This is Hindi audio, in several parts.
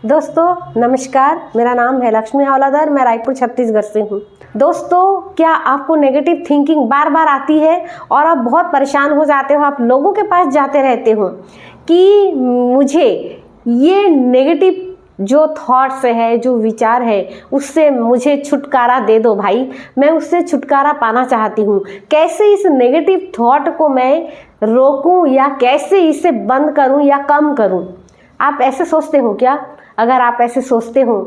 दोस्तों नमस्कार, मेरा नाम है लक्ष्मी हवलादार। मैं रायपुर छत्तीसगढ़ से हूँ। दोस्तों, क्या आपको नेगेटिव थिंकिंग बार बार आती है और आप बहुत परेशान हो जाते हो? आप लोगों के पास जाते रहते हो कि मुझे ये नेगेटिव जो थॉट्स है, जो विचार है, उससे मुझे छुटकारा दे दो भाई, मैं उससे छुटकारा पाना चाहती हूँ। कैसे इस नेगेटिव थॉट को मैं रोकूं या कैसे इसे बंद करूं या कम करूं? आप ऐसे सोचते हो क्या? अगर आप ऐसे सोचते हो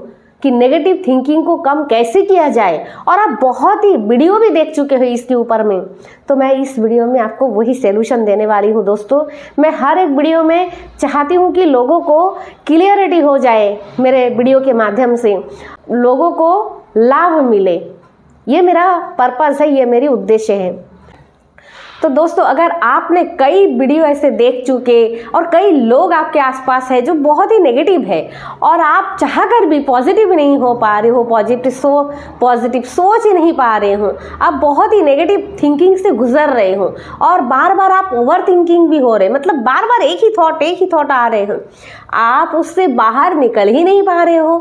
कि नेगेटिव थिंकिंग को कम कैसे किया जाए और आप बहुत ही वीडियो भी देख चुके हो इसके ऊपर में, तो मैं इस वीडियो में आपको वही सॉल्यूशन देने वाली हूँ। दोस्तों, मैं हर एक वीडियो में चाहती हूँ कि लोगों को क्लियरिटी हो जाए, मेरे वीडियो के माध्यम से लोगों को लाभ मिले। ये मेरा पर्पस है, ये मेरी उद्देश्य है। तो दोस्तों, अगर आपने कई वीडियो ऐसे देख चुके और कई लोग आपके आसपास है जो बहुत ही नेगेटिव है और आप चाहकर भी पॉजिटिव नहीं हो पा रहे हो, पॉजिटिव सोच ही नहीं पा रहे हो, आप बहुत ही नेगेटिव थिंकिंग से गुजर रहे हो और बार बार आप ओवर थिंकिंग भी हो रहे, मतलब बार बार एक ही थॉट आ रहे हो, आप उससे बाहर निकल ही नहीं पा रहे हो।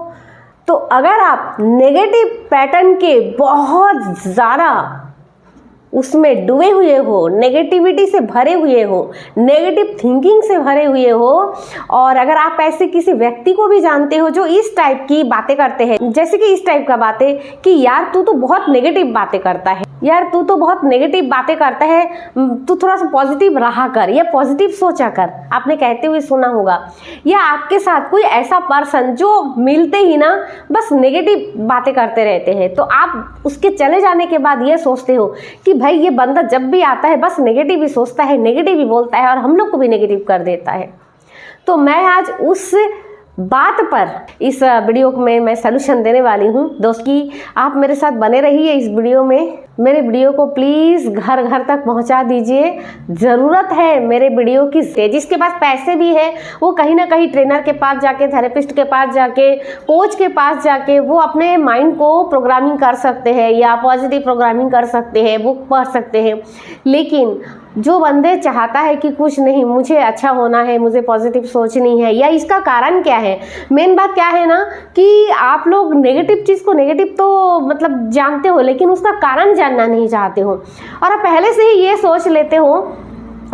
तो अगर आप नेगेटिव पैटर्न के बहुत ज़्यादा उसमें डूबे हुए हो, नेगेटिविटी से भरे हुए हो, नेगेटिव थिंकिंग से भरे हुए हो, और अगर आप ऐसे किसी व्यक्ति को भी जानते हो जो इस टाइप की बातें करते हैं, जैसे कि इस टाइप का बातें कि यार तू तो बहुत नेगेटिव बातें करता है, यार तू तो बहुत नेगेटिव बातें करता है, तू थोड़ा सा पॉजिटिव रहा कर या पॉजिटिव सोचा कर, आपने कहते हुए सुना होगा। या आपके साथ कोई ऐसा पर्सन जो मिलते ही ना बस नेगेटिव बातें करते रहते हैं, तो आप उसके चले जाने के बाद ये सोचते हो कि भाई ये बंदा जब भी आता है बस नेगेटिव ही सोचता है, नेगेटिव ही बोलता है और हम लोग को भी नेगेटिव कर देता है। तो मैं आज उस बात पर इस वीडियो में मैं सलूशन देने वाली हूँ। दोस्तों, आप मेरे साथ बने रहिए इस वीडियो में। मेरे वीडियो को प्लीज़ घर घर तक पहुँचा दीजिए। ज़रूरत है मेरे वीडियो की। जिसके पास पैसे भी है वो कहीं ना कहीं ट्रेनर के पास जाके, थेरेपिस्ट के पास जाके, कोच के पास जाके वो अपने माइंड को प्रोग्रामिंग कर सकते हैं या पॉजिटिव प्रोग्रामिंग कर सकते हैं, बुक पढ़ सकते हैं। लेकिन जो बंदे चाहता है कि कुछ नहीं, मुझे अच्छा होना है, मुझे पॉजिटिव सोचनी है, या इसका कारण क्या है? मेन बात क्या है ना कि आप लोग नेगेटिव चीज़ को नेगेटिव तो मतलब जानते हो, लेकिन उसका कारण जानना नहीं चाहते हो और आप पहले से ही ये सोच लेते हो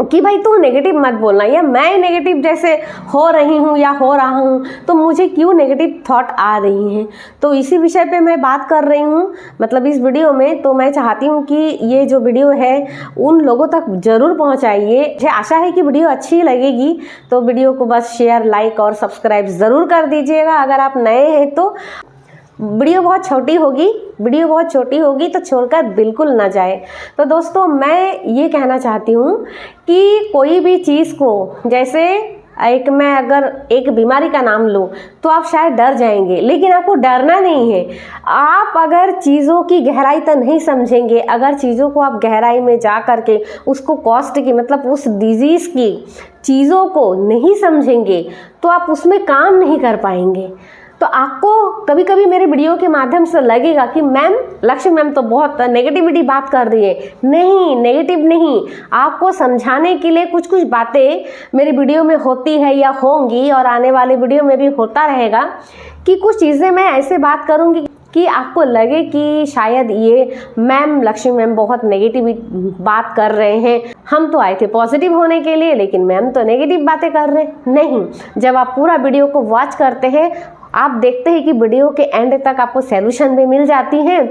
कि भाई तू नेगेटिव मत बोलना, या मैं नेगेटिव जैसे हो रही हूँ या हो रहा हूँ तो मुझे क्यों नेगेटिव थॉट आ रही हैं। तो इसी विषय पे मैं बात कर रही हूँ, मतलब इस वीडियो में। तो मैं चाहती हूँ कि ये जो वीडियो है उन लोगों तक ज़रूर पहुँचाइए। मुझे आशा है कि वीडियो अच्छी लगेगी, तो वीडियो को बस शेयर, लाइक और सब्सक्राइब ज़रूर कर दीजिएगा। अगर आप नए हैं तो वीडियो बहुत छोटी होगी तो छोड़कर बिल्कुल ना जाए। तो दोस्तों, मैं ये कहना चाहती हूँ कि कोई भी चीज़ को, जैसे मैं अगर एक बीमारी का नाम लूँ तो आप शायद डर जाएंगे, लेकिन आपको डरना नहीं है। आप अगर चीज़ों की गहराई तक नहीं समझेंगे, अगर चीज़ों को आप गहराई में जा करके उसको कॉस्ट की, मतलब उस डिजीज़ की चीज़ों को नहीं समझेंगे तो आप उसमें काम नहीं कर पाएंगे। तो आपको कभी कभी मेरे वीडियो के माध्यम से लगेगा कि मैम, लक्ष्मी मैम तो बहुत नेगेटिविटी बात कर रही है। नहीं, नेगेटिव नहीं, आपको समझाने के लिए कुछ कुछ बातें मेरी वीडियो में होती है या होंगी और आने वाले वीडियो में भी होता रहेगा कि कुछ चीज़ें मैं ऐसे बात करूँगी कि आपको लगे कि शायद ये मैम, लक्ष्मी मैम बहुत नेगेटिव बात कर रहे हैं, हम तो आए थे पॉजिटिव होने के लिए, लेकिन मैम तो नेगेटिव बातें कर रहे हैं। नहीं, जब आप पूरा वीडियो को वॉच करते हैं, आप देखते हैं कि वीडियो के एंड तक आपको सॉल्यूशन भी मिल जाती हैं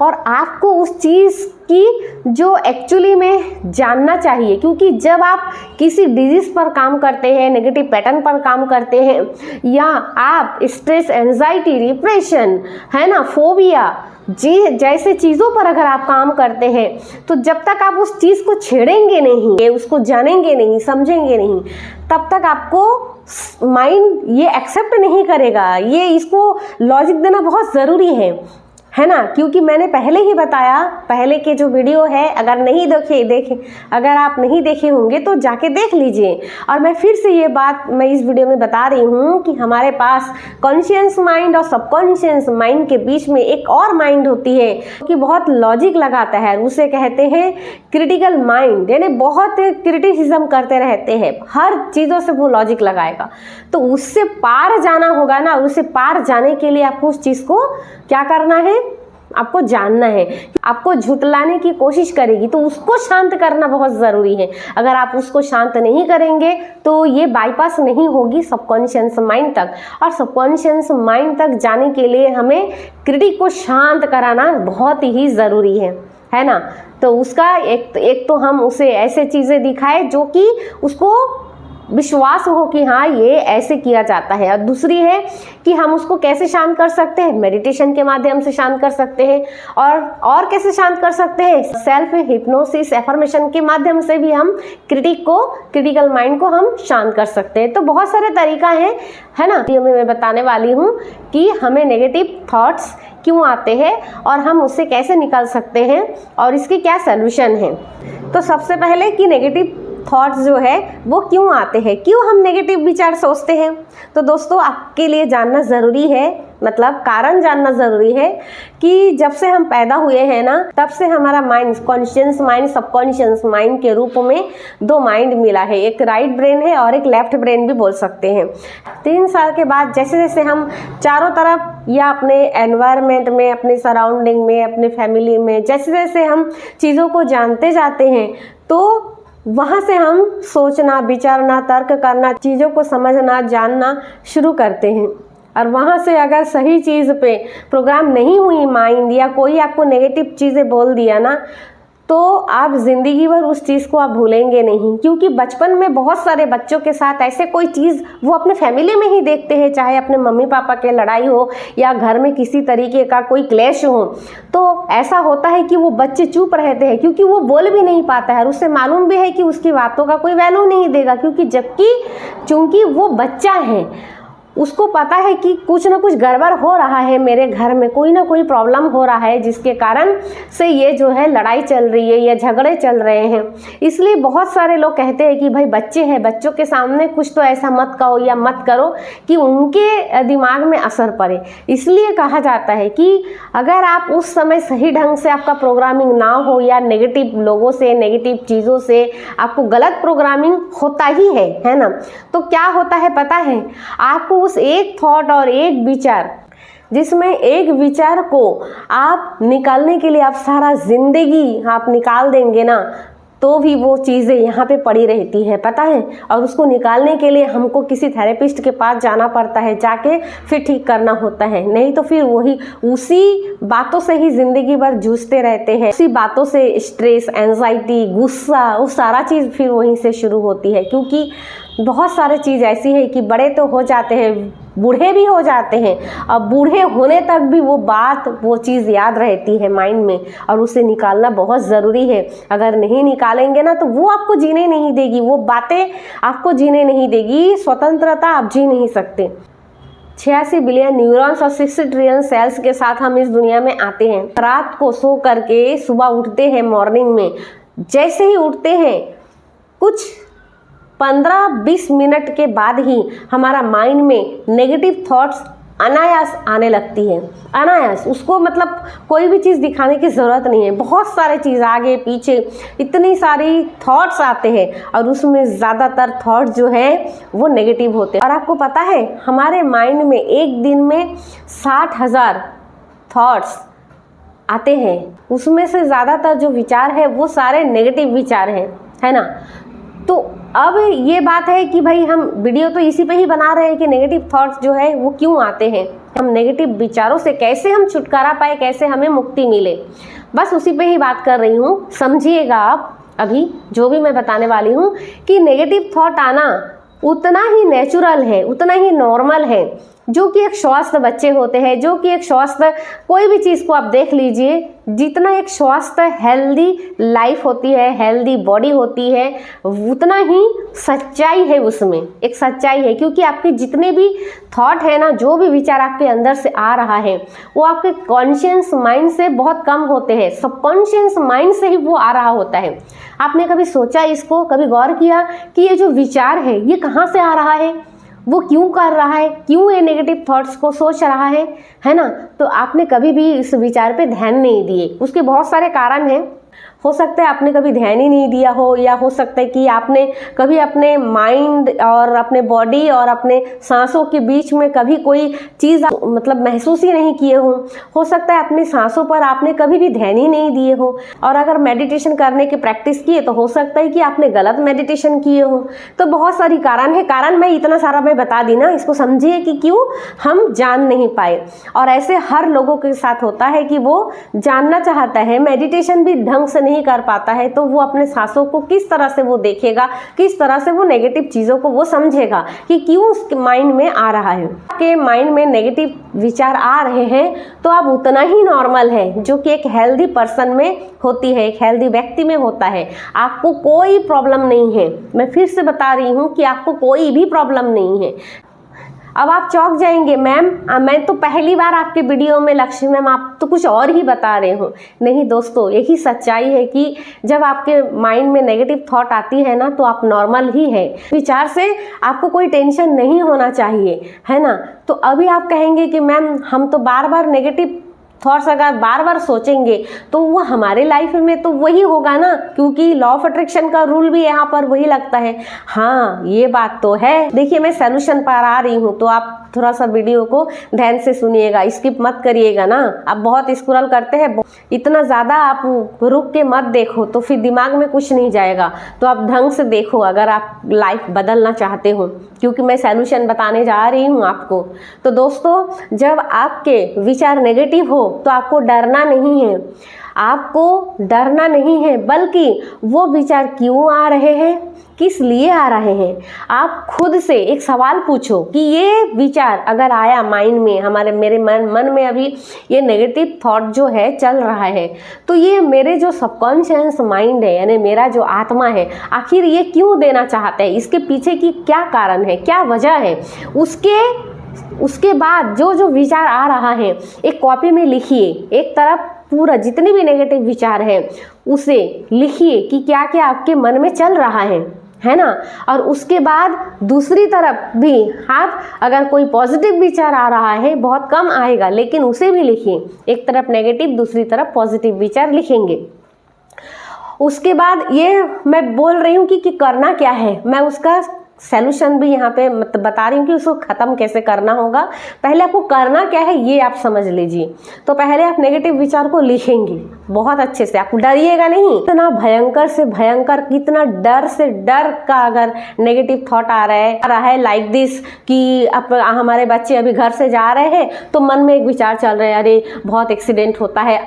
और आपको उस चीज़ की जो एक्चुअली में जानना चाहिए। क्योंकि जब आप किसी डिजीज़ पर काम करते हैं, नेगेटिव पैटर्न पर काम करते हैं, या आप स्ट्रेस, एंजाइटी, डिप्रेशन, है ना, फोबिया जी जैसे चीज़ों पर अगर आप काम करते हैं, तो जब तक आप उस चीज़ को छेड़ेंगे नहीं, उसको जानेंगे नहीं, समझेंगे नहीं, तब तक आपको माइंड ये एक्सेप्ट नहीं करेगा। ये इसको लॉजिक देना बहुत ज़रूरी है ना। क्योंकि मैंने पहले ही बताया, पहले के जो वीडियो है, अगर अगर आप नहीं देखे होंगे तो जाके देख लीजिए। और मैं फिर से ये बात मैं इस वीडियो में बता रही हूँ कि हमारे पास कॉन्शियस माइंड और सबकॉन्शियस माइंड के बीच में एक और माइंड होती है कि बहुत लॉजिक लगाता है। उसे कहते हैं क्रिटिकल माइंड यानी बहुत क्रिटिसिज्म करते रहते हैं, हर चीज़ों से वो लॉजिक लगाएगा। तो उससे पार जाना होगा ना, उससे पार जाने के लिए आपको उस चीज़ को क्या करना है, आपको जानना है। आपको झुटलाने की कोशिश करेगी तो उसको शांत करना बहुत ज़रूरी है। अगर आप उसको शांत नहीं करेंगे तो ये बाईपास नहीं होगी सबकॉन्शियस माइंड तक, और सबकॉन्शियस माइंड तक जाने के लिए हमें क्रिटिक को शांत कराना बहुत ही ज़रूरी है ना। तो उसका एक तो हम उसे ऐसे चीज़ें दिखाए जो कि उसको विश्वास हो कि हाँ ये ऐसे किया जाता है। और दूसरी है कि हम उसको कैसे शांत कर सकते हैं, मेडिटेशन के माध्यम से शांत कर सकते हैं। और कैसे शांत कर सकते हैं, सेल्फ हिप्नोसिस एफर्मेशन के माध्यम से भी हम क्रिटिकल माइंड को हम शांत कर सकते हैं। तो बहुत सारे तरीका है ना। वीडियो में मैं बताने वाली हूँ कि हमें नेगेटिव थॉट्स क्यों आते हैं और हम उससे कैसे निकाल सकते हैं और इसके क्या सलूशन है। तो सबसे पहले कि नेगेटिव थॉट्स जो है वो क्यों आते हैं, क्यों हम नेगेटिव विचार सोचते हैं। तो दोस्तों आपके लिए जानना ज़रूरी है, मतलब कारण जानना ज़रूरी है कि जब से हम पैदा हुए हैं ना, तब से हमारा mind, conscious mind, subconscious mind के रूप में दो माइंड मिला है। एक राइट ब्रेन है और एक लेफ्ट ब्रेन भी बोल सकते हैं। 3 साल के बाद जैसे जैसे हम चारों तरफ या अपने एनवायरनमेंट में, अपने सराउंडिंग में, अपने फैमिली में जैसे जैसे हम चीज़ों को जानते जाते हैं तो वहाँ से हम सोचना, विचारना, तर्क करना, चीज़ों को समझना, जानना शुरू करते हैं। और वहाँ से अगर सही चीज़ पे प्रोग्राम नहीं हुई माइंड, या कोई आपको नेगेटिव चीज़ें बोल दिया ना, तो आप ज़िंदगी भर उस चीज़ को आप भूलेंगे नहीं। क्योंकि बचपन में बहुत सारे बच्चों के साथ ऐसे कोई चीज़ वो अपने फैमिली में ही देखते हैं, चाहे अपने मम्मी पापा के लड़ाई हो या घर में किसी तरीके का कोई क्लेश हो, तो ऐसा होता है कि वो बच्चे चुप रहते हैं क्योंकि वो बोल भी नहीं पाता है और उससे मालूम भी है कि उसकी बातों का कोई वैल्यू नहीं देगा। क्योंकि चूँकि वो बच्चा है, उसको पता है कि कुछ ना कुछ गड़बड़ हो रहा है, मेरे घर में कोई ना कोई प्रॉब्लम हो रहा है जिसके कारण से ये जो है लड़ाई चल रही है या झगड़े चल रहे हैं। इसलिए बहुत सारे लोग कहते हैं कि भाई बच्चे हैं, बच्चों के सामने कुछ तो ऐसा मत कहो या मत करो कि उनके दिमाग में असर पड़े। इसलिए कहा जाता है कि अगर आप उस समय सही ढंग से आपका प्रोग्रामिंग ना हो या नेगेटिव लोगों से, नेगेटिव चीज़ों से आपको गलत प्रोग्रामिंग होता ही है ना, तो क्या होता है पता है आपको, उस एक थॉट और एक विचार, जिसमें एक विचार को आप निकालने के लिए आप सारा जिंदगी आप निकाल देंगे ना, तो भी वो चीज़ें यहाँ पे पड़ी रहती है, पता है। और उसको निकालने के लिए हमको किसी थेरेपिस्ट के पास जाना पड़ता है, जाके फिर ठीक करना होता है। नहीं तो फिर उसी बातों से ही ज़िंदगी भर जूझते रहते हैं। उसी बातों से स्ट्रेस, एंजाइटी, गुस्सा, वो सारा चीज़ फिर वहीं से शुरू होती है। क्योंकि बहुत सारे चीज़ ऐसी है कि बड़े तो हो जाते हैं, बूढ़े भी हो जाते हैं, अब बूढ़े होने तक भी वो चीज़ याद रहती है माइंड में, और उसे निकालना बहुत ज़रूरी है। अगर नहीं निकालेंगे ना तो वो आपको जीने नहीं देगी, वो बातें आपको जीने नहीं देगी, स्वतंत्रता आप जी नहीं सकते। 86 बिलियन न्यूरॉन्स और 60 ट्रिलियन सेल्स के साथ हम इस दुनिया में आते हैं। रात को सो करके सुबह उठते हैं, मॉर्निंग में जैसे ही उठते हैं कुछ 15-20 मिनट के बाद ही हमारा माइंड में नेगेटिव थॉट्स अनायास आने लगती है। अनायास, उसको मतलब कोई भी चीज़ दिखाने की ज़रूरत नहीं है। बहुत सारे चीज़ आगे पीछे इतनी सारी थॉट्स आते हैं और उसमें ज़्यादातर थॉट्स जो है वो नेगेटिव होते हैं। और आपको पता है हमारे माइंड में एक दिन में 60,000 थॉट्स आते हैं, उसमें से ज़्यादातर जो विचार है वो सारे नेगेटिव विचार हैं, है ना। तो अब ये बात है कि भाई हम वीडियो तो इसी पे ही बना रहे हैं कि नेगेटिव थॉट्स जो है वो क्यों आते हैं, हम नेगेटिव विचारों से कैसे हम छुटकारा पाए, कैसे हमें मुक्ति मिले, बस उसी पे ही बात कर रही हूँ। समझिएगा आप अभी जो भी मैं बताने वाली हूँ कि नेगेटिव थॉट आना उतना ही नेचुरल है, उतना ही नॉर्मल है जो कि एक स्वस्थ बच्चे होते हैं, जो कि एक स्वस्थ कोई भी चीज़ को आप देख लीजिए, जितना एक स्वस्थ हेल्दी लाइफ होती है, हेल्दी बॉडी होती है, उतना ही सच्चाई है उसमें, एक सच्चाई है। क्योंकि आपके जितने भी थॉट है ना, जो भी विचार आपके अंदर से आ रहा है वो आपके कॉन्शियस माइंड से बहुत कम होते हैं, सबकॉन्शियस माइंड से ही वो आ रहा होता है। आपने कभी सोचा इसको, कभी गौर किया कि ये जो विचार है ये कहाँ से आ रहा है, वो क्यों कर रहा है, क्यों ये नेगेटिव थॉट्स को सोच रहा है ना। तो आपने कभी भी इस विचार पे ध्यान नहीं दिए। उसके बहुत सारे कारण हैं। हो सकता है आपने कभी ध्यान ही नहीं दिया हो, या हो सकता है कि आपने कभी अपने माइंड और अपने बॉडी और अपने सांसों के बीच में कभी कोई चीज़ मतलब महसूस ही नहीं किए हो सकता है अपनी सांसों पर आपने कभी भी ध्यान ही नहीं दिए हो। और अगर मेडिटेशन करने की प्रैक्टिस किए तो हो सकता है कि आपने गलत मेडिटेशन किए हो। तो बहुत सारी कारण है, कारण मैं इतना सारा मैं बता दी ना, इसको समझिए कि क्यों हम जान नहीं पाए। और ऐसे हर लोगों के साथ होता है कि वो जानना चाहता है, मेडिटेशन भी ढंग से नहीं कर पाता है, तो वो अपने सांसों को किस तरह से वो देखेगा, किस तरह से वो नेगेटिव चीज़ों को वो समझेगा कि क्यों उसके माइंड में आ रहा है। आपके माइंड में नेगेटिव विचार आ रहे हैं तो आप उतना ही नॉर्मल है जो कि एक हेल्दी पर्सन में होती है, एक हेल्दी व्यक्ति में होता है। आपको कोई प्रॉब्लम नहीं है, मैं फिर से बता रही हूँ कि आपको कोई भी प्रॉब्लम नहीं है। अब आप चौंक जाएंगे, मैम मैं तो पहली बार आपके वीडियो में, लक्ष्मी मैम आप तो कुछ और ही बता रहे हो। नहीं दोस्तों, यही सच्चाई है कि जब आपके माइंड में नेगेटिव थॉट आती है ना तो आप नॉर्मल ही है। विचार से आपको कोई टेंशन नहीं होना चाहिए, है ना। तो अभी आप कहेंगे कि मैम हम तो बार बार नेगेटिव थॉट्स अगर बार बार सोचेंगे तो वो हमारे लाइफ में तो वही होगा ना, क्योंकि लॉ ऑफ अट्रैक्शन का रूल भी यहाँ पर वही लगता है। हाँ, ये बात तो है। देखिए मैं सॉल्यूशन पर आ रही हूँ तो आप थोड़ा सा वीडियो को ध्यान से सुनिएगा, स्किप मत करिएगा ना। आप बहुत स्क्रॉल करते हैं, इतना ज़्यादा आप रुक के मत देखो तो फिर दिमाग में कुछ नहीं जाएगा। तो आप ढंग से देखो अगर आप लाइफ बदलना चाहते हो, क्योंकि मैं सॉल्यूशन बताने जा रही हूँ आपको। तो दोस्तों, जब आपके विचार नेगेटिव हो तो आपको डरना नहीं है, आपको डरना नहीं है, बल्कि वो विचार क्यों आ रहे हैं, किस लिए आ रहे हैं, आप खुद से एक सवाल पूछो कि ये विचार अगर आया माइंड में, मेरे मन में अभी ये नेगेटिव थॉट जो है चल रहा है, तो ये मेरे जो सबकॉन्शियस माइंड है यानी मेरा जो आत्मा है, आखिर ये क्यों देना चाहता है, इसके पीछे की क्या कारण है, क्या वजह है। उसके बाद जो विचार आ रहा है एक कॉपी में लिखिए, एक तरफ पूरा जितने भी नेगेटिव विचार हैं उसे लिखिए कि क्या क्या आपके मन में चल रहा है ना। और उसके बाद दूसरी तरफ भी आप अगर कोई पॉजिटिव विचार आ रहा है, बहुत कम आएगा लेकिन उसे भी लिखिए, एक तरफ नेगेटिव दूसरी तरफ पॉजिटिव विचार लिखेंगे। उसके बाद ये मैं बोल रही हूँ कि करना क्या है, मैं उसका सॉल्यूशन भी यहाँ पे बता रही हूँ कि उसको ख़त्म कैसे करना होगा। पहले आपको करना क्या है ये आप समझ लीजिए। तो पहले आप नेगेटिव विचार को लिखेंगे बहुत अच्छे से, आप डरिएगा नहीं। इतना भयंकर से भयंकर, कितना डर से डर का अगर नेगेटिव थॉट आ रहा है लाइक दिस कि अब हमारे बच्चे अभी घर से जा रहे हैं तो मन में एक विचार चल रहा है, अरे बहुत एक्सीडेंट होता है।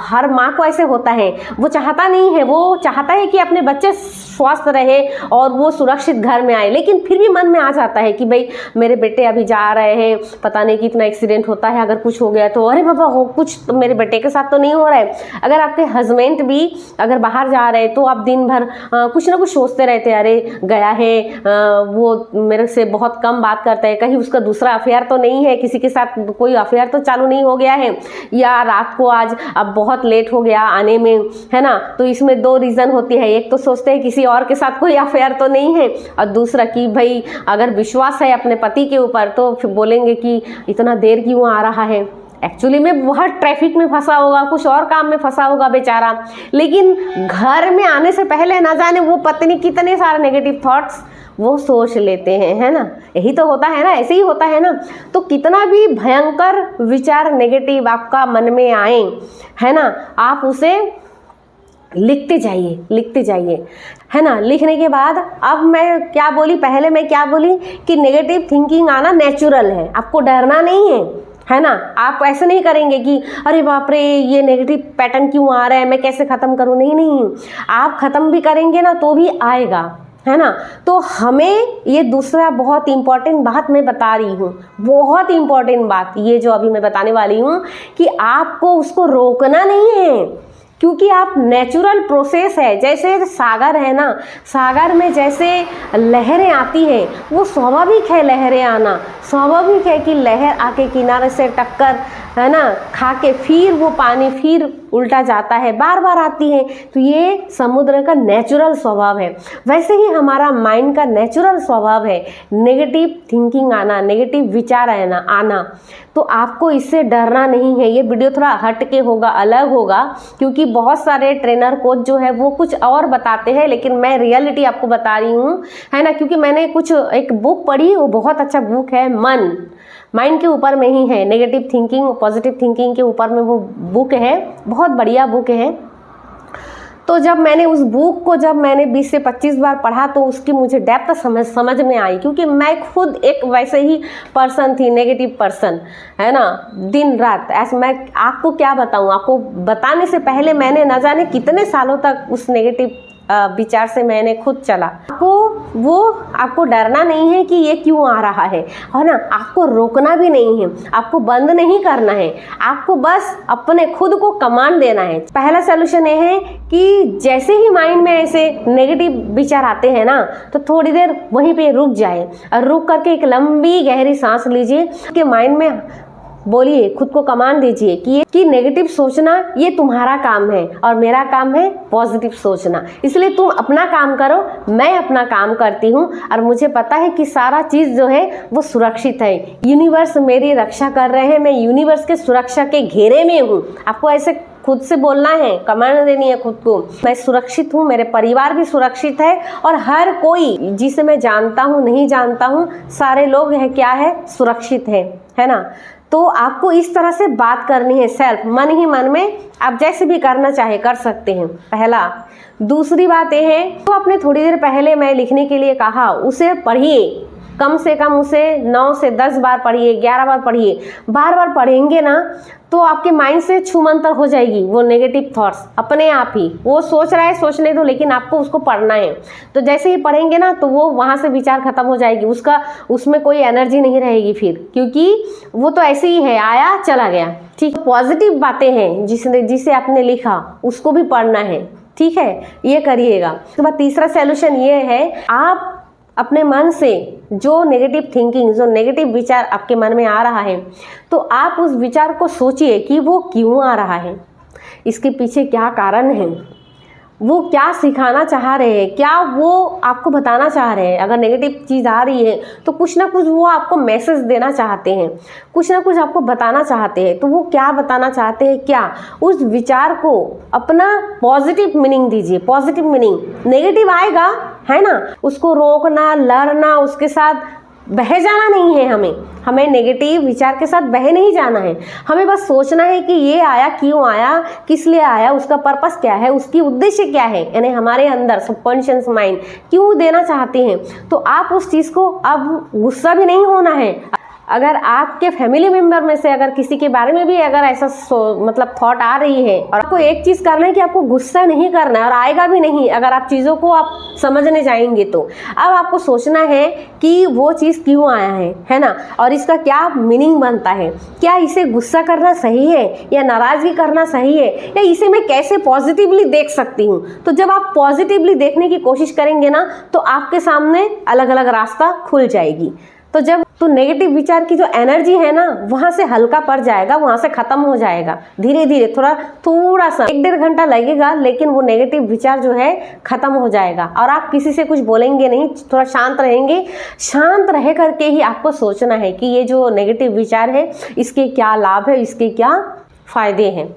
हर माँ को ऐसे होता है, वो चाहता नहीं है, वो चाहता है कि अपने बच्चे स्वस्थ रहे और वो सुरक्षित घर में आए, लेकिन फिर भी मन में आ जाता है कि भाई मेरे बेटे अभी जा रहे हैं, पता नहीं कितना एक्सीडेंट होता है, अगर कुछ हो गया तो अरे बाबा हो कुछ तो मेरे बेटे के साथ तो नहीं हो रहा है। अगर आपके हस्बैंड भी अगर बाहर जा रहे हैं तो आप दिन भर कुछ ना कुछ सोचते रहते हैं, अरे गया है, वो मेरे से बहुत कम बात करता है, कहीं उसका दूसरा अफेयर तो नहीं है, किसी के साथ कोई अफेयर तो चालू नहीं हो गया है, या रात को आज अब बहुत लेट हो गया आने में, है ना। तो इसमें दो रीज़न होती है, एक तो सोचते हैं किसी और के साथ कोई अफेयर तो नहीं है, और दूसरा कि भाई अगर विश्वास है अपने पति के ऊपर तो फिर बोलेंगे कि इतना देर क्यों आ रहा है। एक्चुअली में बहुत ट्रैफिक में फंसा होगा, कुछ और काम में फंसा होगा बेचारा, लेकिन घर में आने से पहले ना जाने वो पत्नी कितने सारे नेगेटिव थॉट्स वो सोच लेते हैं, है ना। यही तो होता है ना, ऐसे ही होता है ना। तो कितना भी भयंकर विचार नेगेटिव आपका मन में आए, है ना, आप उसे लिखते जाइए, है ना। लिखने के बाद अब मैं क्या बोली, पहले मैं क्या बोली कि नेगेटिव थिंकिंग आना नेचुरल है, आपको डरना नहीं है ना। आप ऐसे नहीं करेंगे कि अरे बाप रे ये नेगेटिव पैटर्न क्यों आ रहा है, मैं कैसे ख़त्म करूँ। नहीं, आप ख़त्म भी करेंगे ना तो भी आएगा, है ना। तो हमें ये दूसरा बहुत इम्पॉर्टेंट बात मैं बता रही हूँ, बहुत इम्पॉर्टेंट बात ये जो अभी मैं बताने वाली हूँ कि आपको उसको रोकना नहीं है, क्योंकि आप नेचुरल प्रोसेस है। जैसे सागर है ना, सागर में जैसे लहरें आती है वो स्वाभाविक है, लहरें आना स्वाभाविक है कि लहर आके किनारे से टक्कर है ना, खा के फिर वो पानी फिर उल्टा जाता है, बार बार आती है। तो ये समुद्र का नेचुरल स्वभाव है। वैसे ही हमारा माइंड का नेचुरल स्वभाव है नेगेटिव थिंकिंग आना, नेगेटिव विचार आना। तो आपको इससे डरना नहीं है। ये वीडियो थोड़ा हट के होगा, अलग होगा, क्योंकि बहुत सारे ट्रेनर कोच जो है वो कुछ और बताते हैं, लेकिन मैं रियलिटी आपको बता रही हूँ, है ना। क्योंकि मैंने एक बुक पढ़ी, वो बहुत अच्छा बुक है, माइंड के ऊपर में ही है, नेगेटिव थिंकिंग पॉजिटिव थिंकिंग के ऊपर में वो बुक है, बहुत बढ़िया बुक है। तो जब मैंने उस बुक को 20 से 25 बार पढ़ा तो उसकी मुझे डेप्थ समझ में आई, क्योंकि मैं खुद एक वैसे ही पर्सन थी, नेगेटिव पर्सन, है ना। दिन रात ऐसे, मैं आपको क्या बताऊं, आपको बताने से पहले मैंने न जाने कितने सालों तक उस नेगेटिव विचार से मैंने खुद चला। आपको डरना नहीं है कि ये क्यों आ रहा है ना। आपको रोकना भी नहीं है, आपको बंद नहीं करना है, आपको बस अपने खुद को कमांड देना है। पहला सलूशन ये है कि जैसे ही माइंड में ऐसे नेगेटिव विचार आते हैं ना, तो थोड़ी देर वहीं पे रुक जाए और रुक करके एक लंबी गहरी सांस लीजिए कि माइंड में बोलिए, खुद को कमांड दीजिए कि नेगेटिव सोचना ये तुम्हारा काम है और मेरा काम है पॉजिटिव सोचना। इसलिए तुम अपना काम करो, मैं अपना काम करती हूँ, और मुझे पता है कि सारा चीज़ जो है वो सुरक्षित है। यूनिवर्स मेरी रक्षा कर रहे हैं, मैं यूनिवर्स के सुरक्षा के घेरे में हूँ। आपको ऐसे खुद से बोलना है, कमांड देनी है खुद को, मैं सुरक्षित हूँ, मेरे परिवार भी सुरक्षित है, और हर कोई जिसे मैं जानता हूँ नहीं जानता हूँ, सारे लोग है क्या है, सुरक्षित है ना। तो आपको इस तरह से बात करनी है सेल्फ, मन ही मन में। आप जैसे भी करना चाहे कर सकते हैं, पहला। दूसरी बात यह है, तो आपने थोड़ी देर पहले मैं लिखने के लिए कहा, उसे पढ़िए, कम से कम उसे 9 से 10 बार पढ़िए, 11 बार पढ़िए। बार बार पढ़ेंगे ना तो आपके माइंड से छूमंतर हो जाएगी वो नेगेटिव थॉट्स अपने आप ही। वो सोच रहा है, सोचने दो, लेकिन आपको उसको पढ़ना है। तो जैसे ही पढ़ेंगे ना तो वो वहाँ से विचार खत्म हो जाएगी, उसमें कोई एनर्जी नहीं रहेगी फिर, क्योंकि वो तो ऐसे ही है, आया चला गया। ठीक, पॉजिटिव बातें हैं जिसे आपने लिखा उसको भी पढ़ना है, ठीक है, ये करिएगा। उसके बाद तीसरा सॉल्यूशन ये है, आप अपने मन से जो नेगेटिव थिंकिंग, जो नेगेटिव विचार आपके मन में आ रहा है, तो आप उस विचार को सोचिए कि वो क्यों आ रहा है, इसके पीछे क्या कारण है, वो क्या सिखाना चाह रहे हैं, क्या वो आपको बताना चाह रहे हैं। अगर नेगेटिव चीज़ आ रही है तो कुछ ना कुछ वो आपको मैसेज देना चाहते हैं, कुछ ना कुछ आपको बताना चाहते हैं। तो वो क्या बताना चाहते हैं, क्या उस विचार को अपना पॉजिटिव मीनिंग दीजिए। पॉजिटिव मीनिंग, नेगेटिव आएगा है ना, उसको रोकना, लड़ना, उसके साथ बह जाना नहीं है। हमें नेगेटिव विचार के साथ बह नहीं जाना है। हमें बस सोचना है कि ये आया, क्यों आया, किस लिए आया, उसका पर्पस क्या है, उसकी उद्देश्य क्या है, यानी हमारे अंदर सबकॉन्शियस माइंड क्यों देना चाहते हैं। तो आप उस चीज़ को, अब गुस्सा भी नहीं होना है। अगर आपके फैमिली मेम्बर में से अगर किसी के बारे में भी अगर ऐसा मतलब थॉट आ रही है, और आपको एक चीज़ करना है कि आपको गुस्सा नहीं करना है, और आएगा भी नहीं अगर आप चीज़ों को आप समझने जाएंगे। तो अब आपको सोचना है कि वो चीज़ क्यों आया है ना, और इसका क्या मीनिंग बनता है, क्या इसे गुस्सा करना सही है या नाराज़गी करना सही है, या इसे मैं कैसे पॉजिटिवली देख सकती हूँ। तो जब आप पॉजिटिवली देखने की कोशिश करेंगे ना, तो आपके सामने अलग अलग रास्ता खुल जाएगी। तो नेगेटिव विचार की जो एनर्जी है ना, वहाँ से हल्का पड़ जाएगा, वहाँ से ख़त्म हो जाएगा धीरे धीरे। थोड़ा सा 1-1.5 घंटा लगेगा, लेकिन वो नेगेटिव विचार जो है ख़त्म हो जाएगा, और आप किसी से कुछ बोलेंगे नहीं, थोड़ा शांत रहेंगे। शांत रह करके ही आपको सोचना है कि ये जो नेगेटिव विचार है इसके क्या लाभ है, इसके क्या फ़ायदे हैं,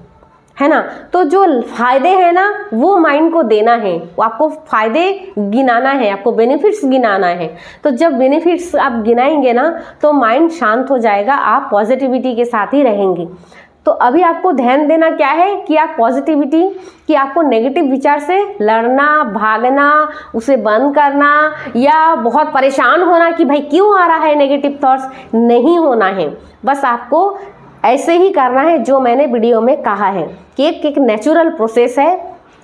है ना। तो जो फायदे हैं ना वो माइंड को देना है, आपको फायदे गिनाना है, आपको बेनिफिट्स गिनाना है। तो जब बेनिफिट्स आप गिनाएंगे ना तो माइंड शांत हो जाएगा, आप पॉजिटिविटी के साथ ही रहेंगे। तो अभी आपको ध्यान देना क्या है कि आप पॉजिटिविटी, कि आपको नेगेटिव विचार से लड़ना, भागना, उसे बंद करना, या बहुत परेशान होना कि भाई क्यों आ रहा है नेगेटिव थॉट्स, नहीं होना है। बस आपको ऐसे ही करना है जो मैंने वीडियो में कहा है कि एक नेचुरल प्रोसेस है।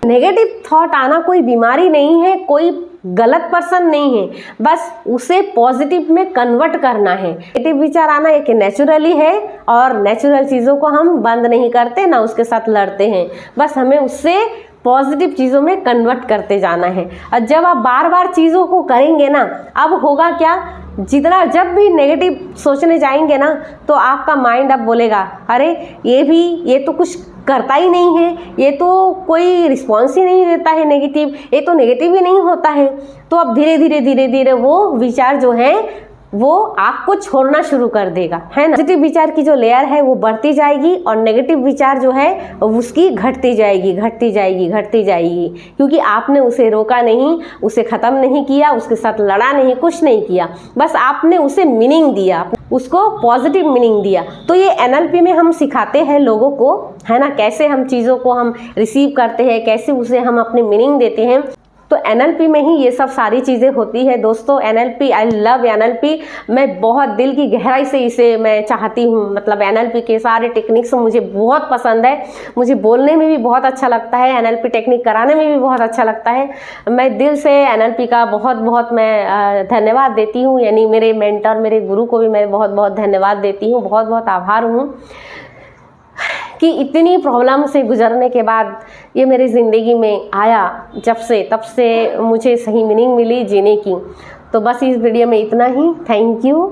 नेगेटिव थॉट आना कोई बीमारी नहीं है, कोई गलत पर्सन नहीं है, बस उसे पॉजिटिव में कन्वर्ट करना है। नेगेटिव विचार आना एक नेचुरली है, और नेचुरल चीज़ों को हम बंद नहीं करते, ना उसके साथ लड़ते हैं, बस हमें उससे पॉजिटिव चीज़ों में कन्वर्ट करते जाना है। और जब आप बार बार चीज़ों को करेंगे ना, अब होगा क्या, जितना जब भी नेगेटिव सोचने जाएंगे ना तो आपका माइंड अब बोलेगा अरे ये तो कुछ करता ही नहीं है, ये तो कोई रिस्पॉन्स ही नहीं देता है नेगेटिव, ये तो नेगेटिव ही नहीं होता है। तो अब धीरे धीरे वो विचार जो है वो आपको छोड़ना शुरू कर देगा, है ना। पॉजिटिव विचार की जो लेयर है वो बढ़ती जाएगी और नेगेटिव विचार जो है उसकी घटती जाएगी, क्योंकि आपने उसे रोका नहीं, उसे ख़त्म नहीं किया, उसके साथ लड़ा नहीं, कुछ नहीं किया, बस आपने उसे मीनिंग दिया, उसको पॉजिटिव मीनिंग दिया। तो ये NLP में हम सिखाते हैं लोगों को, है ना, कैसे हम चीज़ों को हम रिसीव करते हैं, कैसे उसे हम अपने मीनिंग देते हैं। तो NLP में ही ये सब सारी चीज़ें होती है दोस्तों। NLP, आई लव NLP, मैं बहुत दिल की गहराई से इसे मैं चाहती हूँ। मतलब NLP के सारे टेक्निक्स मुझे बहुत पसंद है, मुझे बोलने में भी बहुत अच्छा लगता है, NLP टेक्निक कराने में भी बहुत अच्छा लगता है। मैं दिल से NLP का बहुत मैं धन्यवाद देती हूँ, यानी मेरे मेंटर, मेरे गुरु को भी मैं बहुत धन्यवाद देती हूँ, बहुत आभार हूँ कि इतनी प्रॉब्लम से गुजरने के बाद ये मेरी ज़िंदगी में आया, तब से मुझे सही मीनिंग मिली जीने की। तो बस इस वीडियो में इतना ही। Thank you.